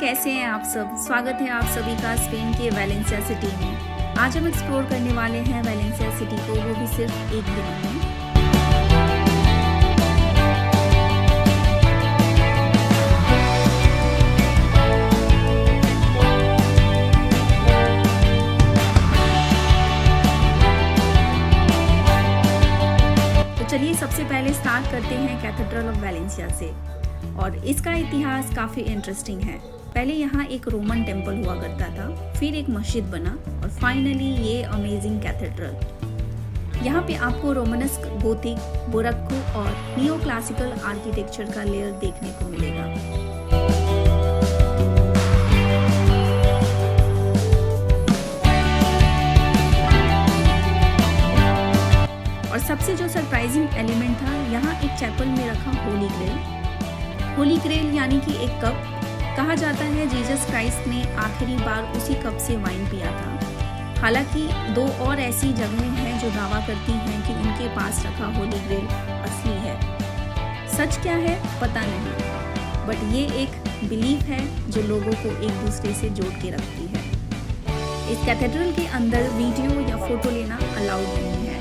कैसे हैं आप सब। स्वागत है आप सभी का स्पेन के वेलेंसिया सिटी में। आज हम एक्सप्लोर करने वाले हैं वेलेंसिया सिटी को, वो भी सिर्फ एक दिन में। तो चलिए सबसे पहले स्टार्ट करते हैं कैथेड्रल ऑफ वेलेंसिया से। और इसका इतिहास काफ़ी इंटरेस्टिंग है। पहले यहाँ एक रोमन टेम्पल हुआ करता था, फिर एक मस्जिद बना और फाइनली ये अमेजिंग कैथेड्रल। यहाँ पे आपको रोमनस्क, गोथिक, बोरक्को और नियो क्लासिकल आर्किटेक्चर का लेयर देखने को मिलेगा। और सबसे जो सरप्राइजिंग एलिमेंट था, यहाँ एक चैपल में रखा होली ग्रेल। होली ग्रेल यानी कि एक कप। कहा जाता है जीसस क्राइस्ट ने आखिरी बार उसी कप से वाइन पिया था। हालांकि दो और ऐसी जगहें हैं जो दावा करती हैं कि उनके पास रखा होली ग्रेल असली है। सच क्या है पता नहीं, बट ये एक बिलीफ है जो लोगों को एक दूसरे से जोड़ के रखती है। इस कैथेड्रल के अंदर वीडियो या फोटो लेना अलाउड नहीं है।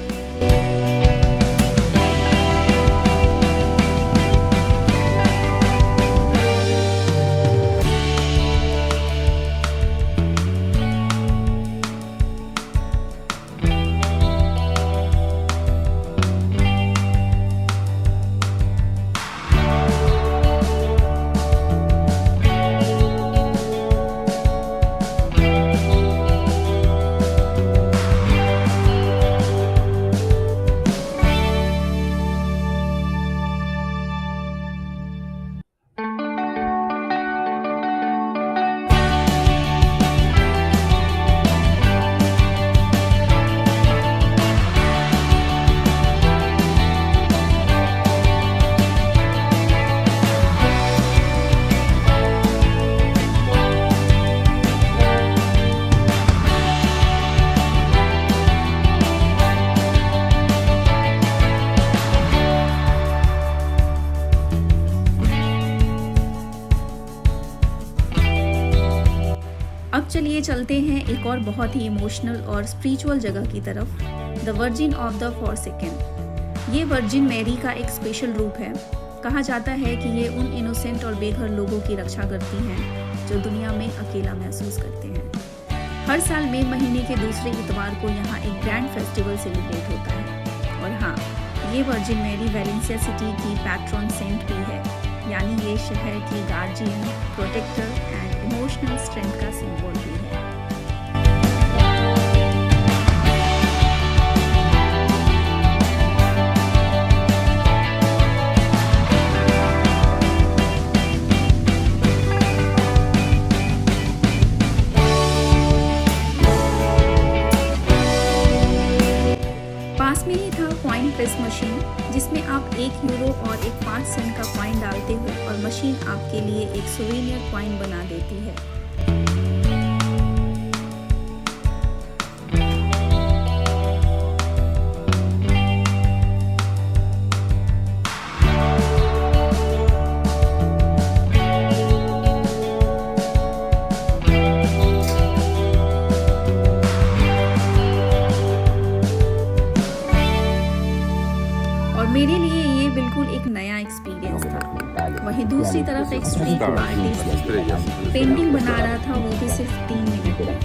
अब चलिए चलते हैं एक और बहुत ही इमोशनल और स्पिरिचुअल जगह की तरफ, the virgin of the forsaken. ये वर्जिन मैरी का एक स्पेशल रूप है। कहा जाता है कि ये उन इनोसेंट और बेघर लोगों की रक्षा करती हैं जो दुनिया में अकेला महसूस करते हैं। हर साल मई महीने के दूसरे इतवार को यहाँ एक ग्रैंड फेस्टिवल सेलिब्रेट होता है। और हाँ, ये वर्जिन मैरी वेलेंसिया सिटी की पैट्रॉन सेंट भी है, यानी ये शहर की guardian, protector and emotional strength का सिंबल भी है। पास में ही था कॉइन प्रेस मशीन, जिसमें आप 1 यूरो और एक 5 सेंट का कॉइन डालते हो और मशीन आपके लिए एक सोवेनियर कॉइन बना देती है। मेरे लिए ये बिल्कुल एक नया एक्सपीरियंस था। वहीं दूसरी तरफ एक स्ट्रीट आर्टिस्ट पेंटिंग बना रहा था, वो भी सिर्फ 3 मिनट में।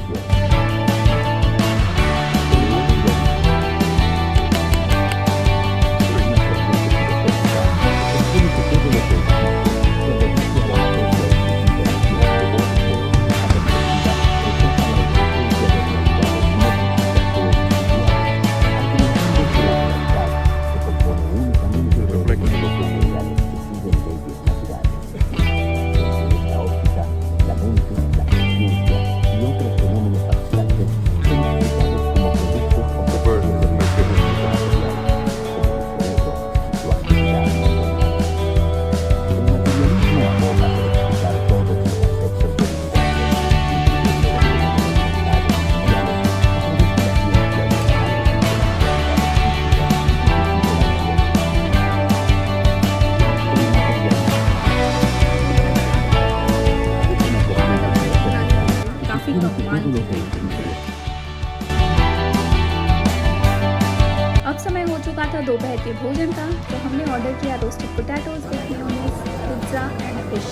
चुका था दोपहर के भोजन का, तो हमने ऑर्डर किया roasted potatoes with mayonnaise, pizza and fish.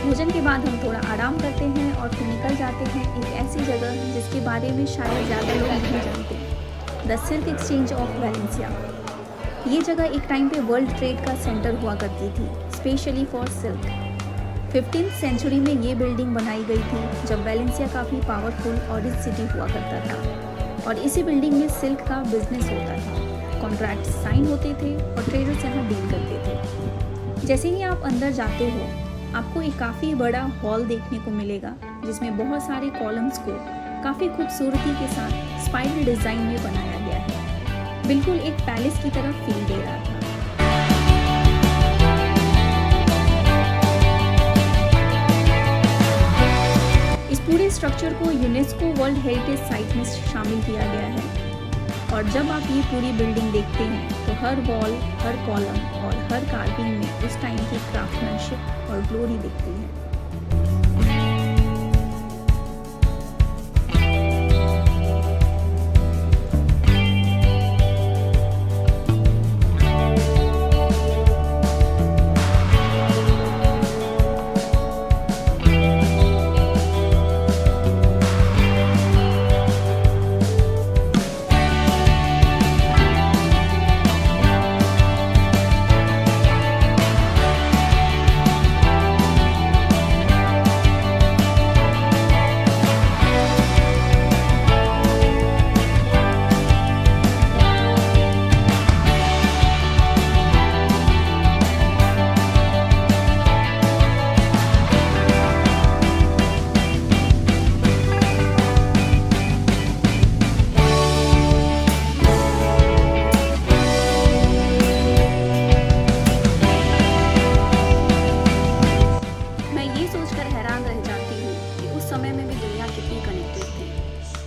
भोजन के बाद हम थोड़ा आराम करते हैं और फिर निकल जाते हैं एक ऐसी जगह जिसके बारे में शायद ज़्यादा लोग नहीं जानते, the silk exchange of Valencia. ये जगह एक टाइम पे वर्ल्ड ट्रेड का सेंटर हुआ करती थी, specially for silk. 15th century में ये बिल्डिंग बनाई गई थी जब वैलेंसिया काफ़ी पावरफुल और रिच सिटी हुआ करता था, और इसी बिल्डिंग में सिल्क का बिजनेस होता था। कॉन्ट्रैक्ट साइन होते थे और ट्रेडर्स यहाँ डील करते थे। जैसे ही आप अंदर जाते हो, आपको एक काफ़ी बड़ा हॉल देखने को मिलेगा जिसमें बहुत सारे कॉलम्स को काफ़ी खूबसूरती के साथ स्पाइरल डिज़ाइन में बनाया गया है। बिल्कुल एक पैलेस की तरह फील दे रहा था। इस पूरे स्ट्रक्चर को यूनेस्को वर्ल्ड हेरिटेज साइट में शामिल किया गया है, और जब आप ये पूरी बिल्डिंग देखते हैं तो हर वॉल, हर कॉलम और हर कार्विंग में उस टाइम की क्राफ्टमैनशिप और ग्लोरी दिखती है।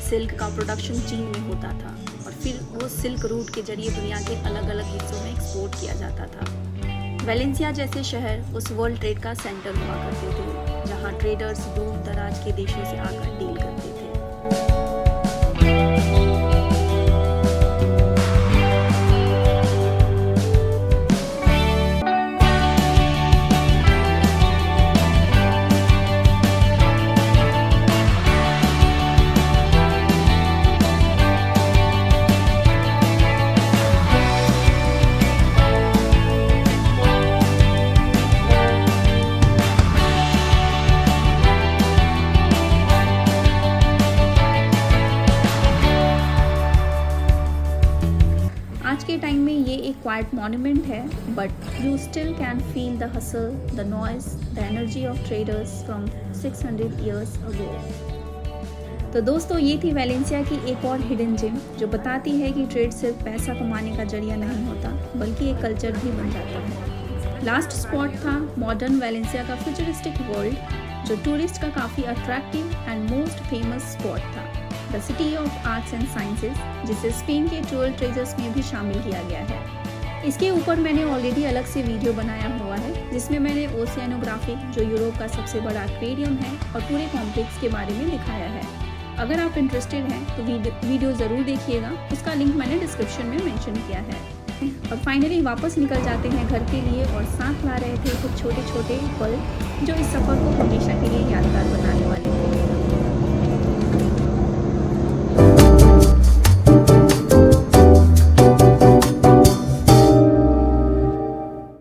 सिल्क का प्रोडक्शन चीन में होता था और फिर वो सिल्क रूट के जरिए दुनिया के अलग अलग हिस्सों में एक्सपोर्ट किया जाता था। वैलेंसिया जैसे शहर उस वर्ल्ड ट्रेड का सेंटर हुआ करते थे, जहाँ ट्रेडर्स दूर दराज के देशों से आकर डील करते थे। आज के टाइम में ये एक क्वाइट मॉन्यूमेंट है, but you still can feel the hustle, the noise, the energy of traders from 600 years ago। तो दोस्तों, ये थी वैलेंसिया की एक और हिडन जेम जो बताती है कि ट्रेड सिर्फ पैसा कमाने का जरिया नहीं होता, बल्कि एक कल्चर भी बन जाता है। लास्ट स्पॉट था मॉडर्न वैलेंसिया का फ्यूचरिस्टिक वर्ल्ड, जो टूरिस्ट का काफ़ी attractive and most famous spot था, the city of arts and sciences, जिसे स्पेन के ट्वेल्व ट्रेजर्स में भी शामिल किया गया है। इसके ऊपर मैंने ऑलरेडी अलग से वीडियो बनाया हुआ है, जिसमें मैंने ओशियानोग्राफिक, जो यूरोप का सबसे बड़ा एक्वेरियम है, और पूरे कॉम्प्लेक्स के बारे में दिखाया है। अगर आप इंटरेस्टेड हैं तो वीडियो ज़रूर देखिएगा, उसका लिंक मैंने डिस्क्रिप्शन में मेंशन किया है। और फाइनली वापस निकल जाते हैं घर के लिए, और साथ ला रहे थे कुछ छोटे छोटे पल जो इस सफ़र को हमेशा के लिए यादगार बनाने वाले थे।